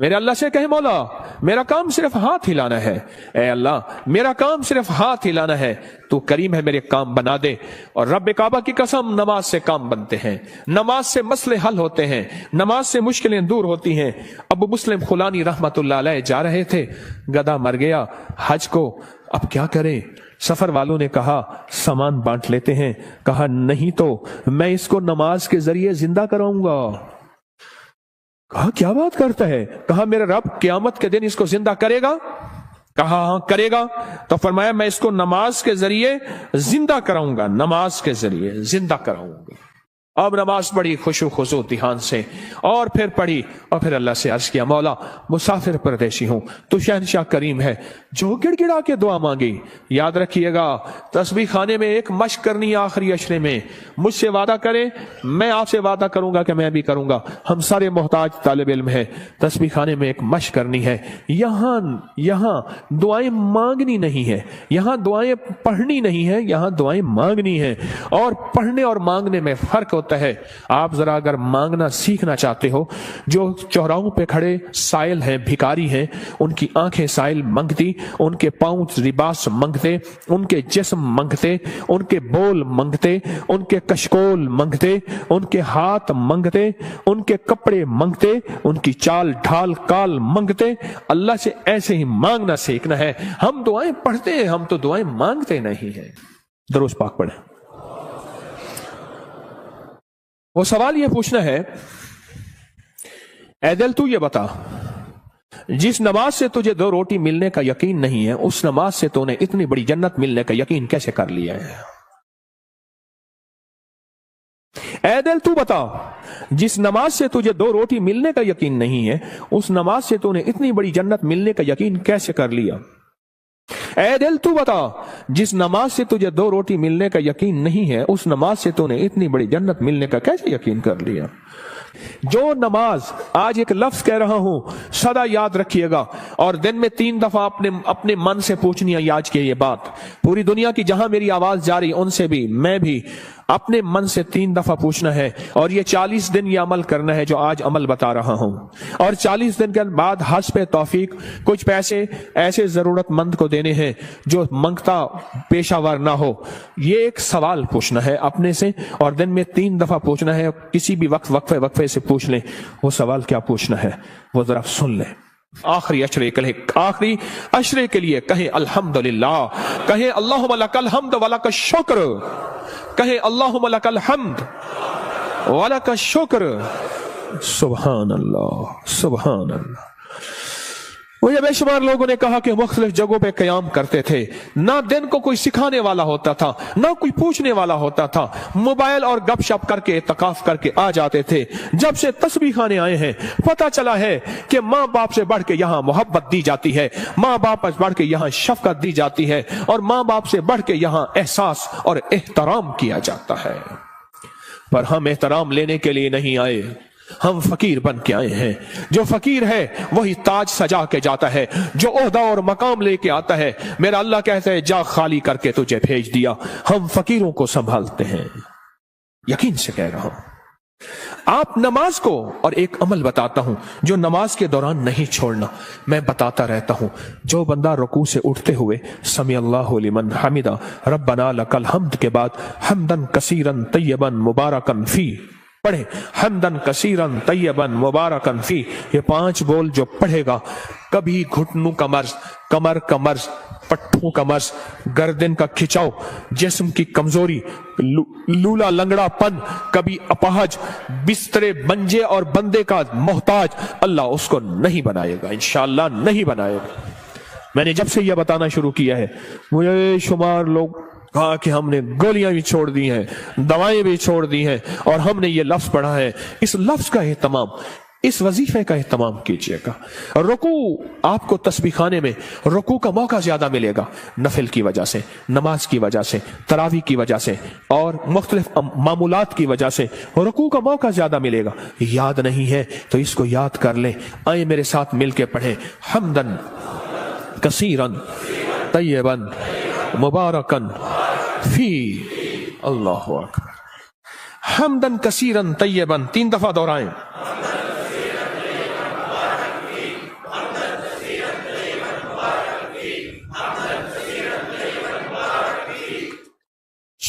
میرے اللہ سے کہیں مولا میرا کام صرف ہاتھ ہلانا ہے، اے اللہ میرا کام صرف ہاتھ ہلانا ہے، تو کریم ہے میرے کام بنا دے۔ اور رب کعبہ کی قسم نماز سے کام بنتے ہیں، نماز سے مسئلے حل ہوتے ہیں، نماز سے مشکلیں دور ہوتی ہیں۔ ابو مسلم خولانی رحمت اللہ علیہ جا رہے تھے، گدھا مر گیا حج کو، اب کیا کریں؟ سفر والوں نے کہا سامان بانٹ لیتے ہیں، کہا نہیں تو میں اس کو نماز کے ذریعے زندہ کراؤں گا۔ کہا کیا بات کرتا ہے؟ کہا میرا رب قیامت کے دن اس کو زندہ کرے گا؟ کہا ہاں کرے گا۔ تو فرمایا میں اس کو نماز کے ذریعے زندہ کراؤں گا، نماز کے ذریعے زندہ کراؤں گا۔ اب نماز پڑھی خشوع خضوع دھیان سے، اور پھر پڑھی، اور پھر اللہ سے عرض کیا مولا مسافر پردیشی ہوں، تو شہنشاہ کریم ہے جو گڑ گڑا کے دعا مانگی۔ یاد رکھیے گا تسبیح خانے میں ایک مشق کرنی آخری اشرے میں، مجھ سے وعدہ کرے میں آپ سے وعدہ کروں گا کہ میں بھی کروں گا، ہم سارے محتاج طالب علم ہیں، تسبیح خانے میں ایک مشق کرنی ہے۔ یہاں دعائیں مانگنی نہیں ہے، یہاں دعائیں پڑھنی نہیں ہے، یہاں دعائیں مانگنی ہے، اور پڑھنے اور مانگنے میں فرق ہوتا ہے۔ آپ ذرا اگر مانگنا سیکھنا چاہتے ہو، جو چوراہوں پہ کھڑے سائل ہیں، بھکاری ہیں، ان کی آنکھیں سائل منگتی، ان کے پاؤں لباس منگتے، ان کے جسم منگتے، ان کے بول منگتے، ان کے کشکول منگتے، ان کے ہاتھ منگتے، ان کے کپڑے منگتے، ان کی چال ڈھال کال منگتے۔ اللہ سے ایسے ہی مانگنا سیکھنا ہے۔ ہم دعائیں پڑھتے ہیں، ہم تو دعائیں مانگتے نہیں ہیں۔ درود پاک پڑھیں۔ وہ سوال یہ پوچھنا ہے، اے دل تو یہ بتا جس نماز سے تجھے 2 روٹی ملنے کا یقین نہیں ہے، اس نماز سے تو نے اتنی بڑی جنت ملنے کا یقین کیسے کر لیا ہے؟ اے دل تو بتا جس نماز سے تجھے 2 روٹی ملنے کا یقین نہیں ہے، اس نماز سے تو نے اتنی بڑی جنت ملنے کا یقین کیسے کر لیا؟ اے دل تو بتا جس نماز سے تجھے 2 روٹی ملنے کا یقین نہیں ہے، اس نماز سے تو نے اتنی بڑی جنت ملنے کا کیسے یقین کر لیا؟ جو نماز، آج ایک لفظ کہہ رہا ہوں سدا یاد رکھیے گا، اور دن میں 3 دفعہ اپنے من سے پوچھنی ہے یاد کی یہ بات۔ پوری دنیا کی جہاں میری آواز جاری ان سے بھی میں بھی اپنے من سے 3 دفعہ پوچھنا ہے، اور یہ 40 دن یہ عمل کرنا ہے جو آج عمل بتا رہا ہوں، اور 40 دن کے بعد حسب توفیق کچھ پیسے ایسے ضرورت مند کو دینے ہیں جو منگتا پیشہ ور نہ ہو۔ یہ ایک سوال پوچھنا ہے اپنے سے، اور دن میں 3 دفعہ پوچھنا ہے، کسی بھی وقت وقفے سے پوچھ لیں وہ سوال کیا پوچھنا ہے، وہ ذرا سن لیں۔ آخری اشرے کے لیے کہیں الحمدللہ، کہیں اللہم لک الحمد ولک الشکر، کہیں اللہم لک الحمد ولک الشکر۔ سبحان اللہ سبحان اللہ۔ وہ یہ بے شمار لوگوں نے کہا کہ مختلف جگہوں پہ قیام کرتے تھے، نہ دن کو کوئی سکھانے والا ہوتا تھا، نہ کوئی پوچھنے والا ہوتا تھا، موبائل اور گپ شپ کر کے اعتکاف کر کے آ جاتے تھے۔ جب سے تسبیح خانے آئے ہیں پتہ چلا ہے کہ ماں باپ سے بڑھ کے یہاں محبت دی جاتی ہے، ماں باپ سے بڑھ کے یہاں شفقت دی جاتی ہے، اور ماں باپ سے بڑھ کے یہاں احساس اور احترام کیا جاتا ہے۔ پر ہم احترام لینے کے لیے نہیں آئے، ہم فقیر بن کے آئے ہیں۔ جو فقیر ہے وہی تاج سجا کے جاتا ہے، جو عہدہ اور مقام لے کے آتا ہے میرا اللہ کہتا ہے جا خالی کر کے تجھے بھیج دیا۔ ہم فقیروں کو سنبھالتے ہیں، یقین سے کہہ رہا ہوں۔ آپ نماز کو، اور ایک عمل بتاتا ہوں جو نماز کے دوران نہیں چھوڑنا، میں بتاتا رہتا ہوں، جو بندہ رکوع سے اٹھتے ہوئے سمی اللہ لمن حمدہ ربنا لک الحمد کے بعد حمدن کثیرن طیبن مبارکن فی پڑھے، حمدن کثیرن طیبن مبارکن فی، یہ 5 بول جو پڑھے گا، کبھی گھٹنوں کا مرض، کمر کا مرض، پٹھوں کا مرض، گردن کا کھچاؤ، جسم کی کمزوری، لولا لنگڑا پن، کبھی اپاہج، بسترے منجے اور بندے کا محتاج، اللہ اس کو نہیں بنائے گا، انشاءاللہ نہیں بنائے گا۔ میں نے جب سے یہ بتانا شروع کیا ہے مجھے شمار لوگ کہا کہ ہم نے گولیاں بھی چھوڑ دی ہیں، دوائیں بھی چھوڑ دی ہیں، اور ہم نے یہ لفظ پڑھا ہے۔ اس لفظ کا اہتمام، اس وظیفے کا اہتمام کیجئے گا۔ رکوع، آپ کو تسبیح خانے میں رکوع کا موقع زیادہ ملے گا، نفل کی وجہ سے، نماز کی وجہ سے، تراویح کی وجہ سے، اور مختلف معمولات کی وجہ سے رکوع کا موقع زیادہ ملے گا۔ یاد نہیں ہے تو اس کو یاد کر لیں۔ آئیں میرے ساتھ مل کے پڑھیں، حمدن کثیرن طیبن مبارکن فی، اللہ اکبر، حمدن کثیرن طیبن 3 دفعہ دہرائیں،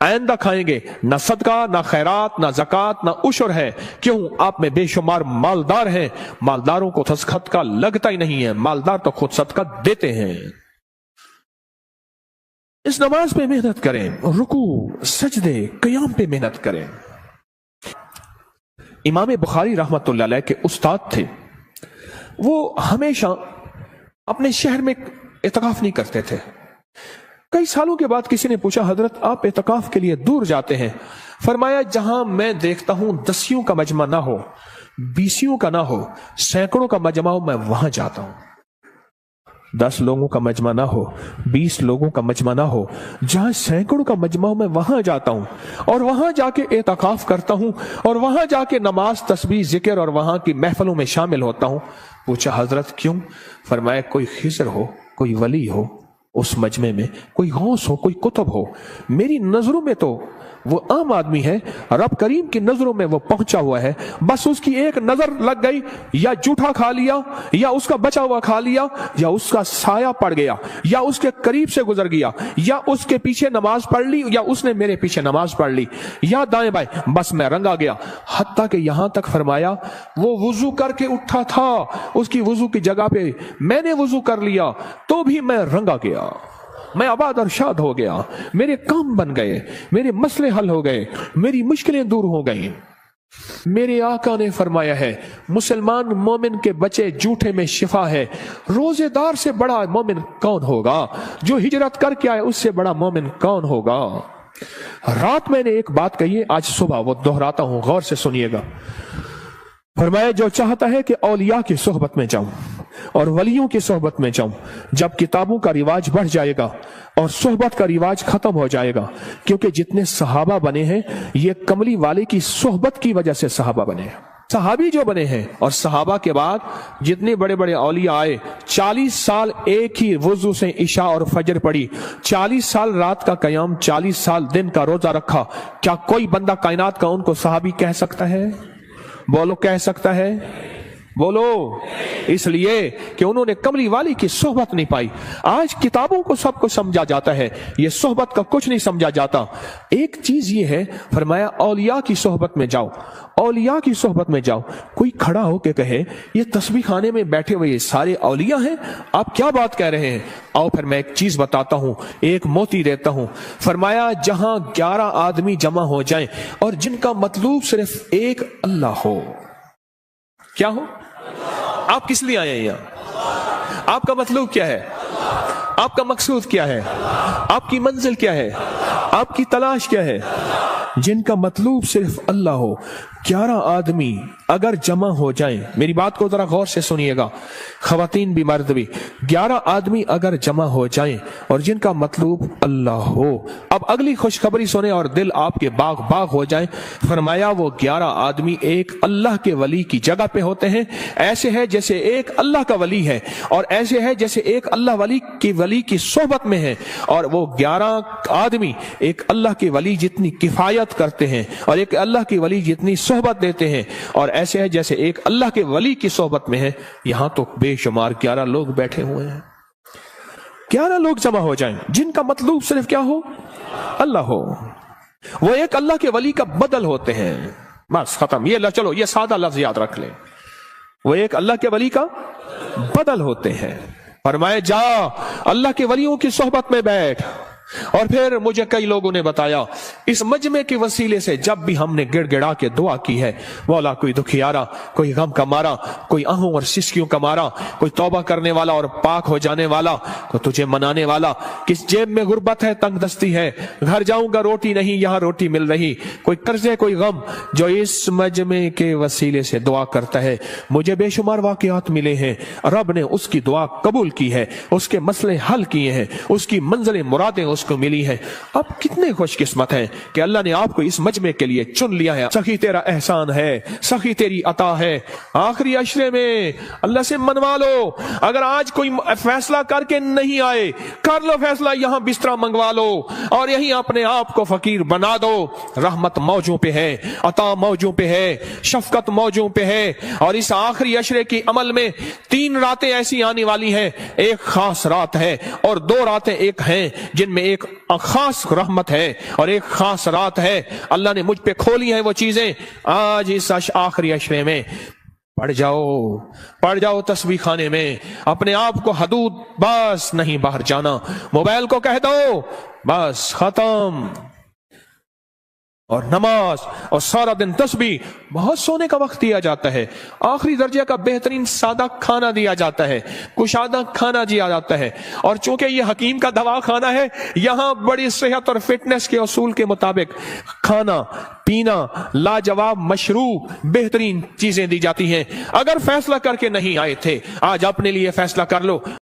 آئندہ کھائیں گے، نہ صدقہ نہ خیرات نہ زکات نہ عشر ہے، کیوں آپ میں بے شمار مالدار ہیں، مالداروں کو صدقہ لگتا ہی نہیں ہے، مالدار تو خود صدقہ دیتے ہیں۔ اس نماز پہ محنت کریں، رکوع سجدے قیام پہ محنت کریں۔ امام بخاری رحمت اللہ علیہ کے استاد تھے، وہ ہمیشہ اپنے شہر میں اعتکاف نہیں کرتے تھے۔ کئی سالوں کے بعد کسی نے پوچھا حضرت آپ اعتکاف کے لیے دور جاتے ہیں؟ فرمایا جہاں میں دیکھتا ہوں 10 کا مجمع نہ ہو، 20 کا نہ ہو، سینکڑوں کا مجمع ہو، میں وہاں جاتا ہوں۔ 10 لوگوں کا مجمع نہ ہو، 20 لوگوں کا مجمع نہ ہو، جہاں سینکڑوں کا مجمع ہو میں وہاں جاتا ہوں اور وہاں جا کے اعتکاف کرتا ہوں اور وہاں جا کے نماز تسبیح ذکر اور وہاں کی محفلوں میں شامل ہوتا ہوں۔ پوچھا حضرت کیوں؟ فرمایا کوئی خضر ہو، کوئی ولی ہو اس مجمع میں، کوئی غوث ہو، کوئی قطب ہو، میری نظروں میں تو وہ عام آدمی ہے، رب کریم کی نظروں میں وہ پہنچا ہوا ہے، بس اس کی ایک نظر لگ گئی، یا جھوٹا کھا لیا، یا اس کا بچا ہوا کھا لیا، یا اس کا سایہ پڑ گیا، یا اس کے قریب سے گزر گیا، یا اس کے پیچھے نماز پڑھ لی، یا اس نے میرے پیچھے نماز پڑھ لی، یا دائیں بائیں، بس میں رنگا گیا۔ حتیٰ کہ یہاں تک فرمایا وہ وضو کر کے اٹھا تھا، اس کی وضو کی جگہ پہ میں نے وضو کر لیا تو بھی میں رنگا گیا، میں آباد اور شاد ہو گیا، میرے کام بن گئے، میرے مسئلے حل ہو گئے، میری مشکلیں دور ہو گئیں۔ میرے آقا نے فرمایا ہے مسلمان مومن کے بچے جھوٹے میں شفا ہے۔ روزے دار سے بڑا مومن کون ہوگا؟ جو ہجرت کر کے آئے اس سے بڑا مومن کون ہوگا؟ رات میں نے ایک بات کہی ہے، آج صبح وہ دہراتا ہوں، غور سے سنیے گا۔ فرمایا جو چاہتا ہے کہ اولیاء کی صحبت میں جاؤں اور ولیوں کی صحبت میں جاؤں، جب کتابوں کا رواج بڑھ جائے گا اور صحبت کا رواج ختم ہو جائے گا، کیونکہ جتنے صحابہ بنے ہیں یہ کملی والے کی صحبت کی وجہ سے صحابہ بنے ہیں، صحابی جو بنے ہیں۔ اور صحابہ کے بعد جتنے بڑے بڑے اولیاء آئے، 40 سال ایک ہی وضو سے عشاء اور فجر پڑھی، 40 سال رات کا قیام، 40 سال دن کا روزہ رکھا، کیا کوئی بندہ کائنات کا ان کو صحابی کہہ سکتا ہے؟ بولو کہہ سکتا ہے؟ بولو۔ اس لیے کہ انہوں نے کملی والی کی صحبت نہیں پائی۔ آج کتابوں کو سب کچھ سمجھا جاتا ہے، یہ صحبت کا کچھ نہیں سمجھا جاتا۔ ایک چیز یہ ہے، فرمایا اولیاء کی صحبت میں جاؤ، اولیاء کی صحبت میں جاؤ۔ کوئی کھڑا ہو کے کہے یہ تسبیح خانے میں بیٹھے ہوئے سارے اولیاء ہیں، آپ کیا بات کہہ رہے ہیں؟ آؤ پھر میں ایک چیز بتاتا ہوں، ایک موتی دیتا ہوں۔ فرمایا جہاں 11 آدمی جمع ہو جائیں اور جن کا مطلوب صرف ایک اللہ ہو، کیا ہو؟ آپ کس لیے آئے ہیں یہاں؟ آپ کا مطلوب کیا ہے؟ آپ کا مقصود کیا ہے؟ آپ کی منزل کیا ہے؟ آپ کی تلاش کیا ہے؟ جن کا مطلوب صرف اللہ ہو، 11 آدمی اگر جمع ہو جائیں، میری بات کو ذرا غور سے سنیے گا، خواتین بھی مرد بھی، 11 آدمی اگر جمع ہو جائیں اور جن کا مطلوب اللہ ہو، اب اگلی خوشخبری سنیں اور دل آپ کے باغ باغ ہو جائیں۔ فرمایا وہ 11 آدمی ایک اللہ کے ولی کی جگہ پہ ہوتے ہیں، ایسے ہے جیسے ایک اللہ کا ولی ہے، اور ایسے ہے جیسے ایک اللہ ولی کی صحبت میں ہے، اور وہ 11 آدمی ایک اللہ کے ولی جتنی کفایت کرتے ہیں اور ایک اللہ کے ولی جتنی صحبت دیتے ہیں، اور ایسے ہے جیسے ایک اللہ کے ولی کی صحبت میں ہے۔ یہاں تو بے شمار 11 لوگ بیٹھے ہوئے ہیں، 11 لوگ جمع ہو جائیں جن کا مطلوب صرف کیا ہو؟ اللہ ہو، وہ ایک اللہ کے ولی کا بدل ہوتے ہیں، بس ختم۔ یہ چلو یہ سادہ لفظ یاد رکھ لیں، وہ ایک اللہ کے ولی کا بدل ہوتے ہیں۔ فرمائے جا اللہ کے ولیوں کی صحبت میں بیٹھ۔ اور پھر مجھے کئی لوگوں نے بتایا اس مجمع کے وسیلے سے جب بھی ہم نے گڑ گڑا کے دعا کی ہے، مولا کوئی دکھیارا، کوئی غم کا مارا، کوئی آہوں اور سسکیوں کا مارا، کوئی توبہ کرنے والا اور پاک ہو جانے والا، کوئی تجھے منانے والا، کس جیب میں غربت ہے، تنگ دستی ہے، گھر جاؤں گا روٹی نہیں یہاں روٹی مل رہی، کوئی قرضے کوئی غم، جو اس مجمع کے وسیلے سے دعا کرتا ہے، مجھے بے شمار واقعات ملے ہیں، رب نے اس کی دعا قبول کی ہے، اس کے مسئلے حل کیے ہیں، اس کی منزلیں مرادیں اس کو ملی ہے۔ اب کتنے خوش قسمت ہیں کہ اللہ نے آپ کو اس مجمع کے لیے چن لیا ہے۔ سخی تیرا احسان ہے، سخی تیری عطا ہے۔ آخری عشرے میں اللہ سے منوا لو، اگر آج کوئی فیصلہ کر کے نہیں آئے، کر لو فیصلہ، یہاں بستر منگوا لو اور یہیں اپنے آپ کو فقیر بنا دو۔ رحمت موجوں پہ ہے، عطا موجوں پہ ہے، شفقت موجوں پہ ہے، اور اس آخری عشرے کی عمل میں 3 راتیں ایسی آنے والی ہیں، ایک خاص رات ہے اور 2 راتیں ایک ہیں جن میں ایک خاص رحمت ہے اور ایک خاص رات ہے، اللہ نے مجھ پہ کھولی ہیں وہ چیزیں آج اس آخری عشرے میں۔ پڑھ جاؤ تسبیح خانے میں، اپنے آپ کو حدود بس نہیں باہر جانا، موبائل کو کہہ دو بس ختم، اور نماز اور سارا دن تسبیح۔ بہت سونے کا وقت دیا جاتا ہے، آخری درجے کا بہترین سادہ کھانا دیا جاتا ہے، کشادہ کھانا دیا جاتا ہے، اور چونکہ یہ حکیم کا دوا کھانا ہے، یہاں بڑی صحت اور فٹنس کے اصول کے مطابق کھانا پینا لاجواب مشروب بہترین چیزیں دی جاتی ہیں۔ اگر فیصلہ کر کے نہیں آئے تھے، آج اپنے لیے فیصلہ کر لو۔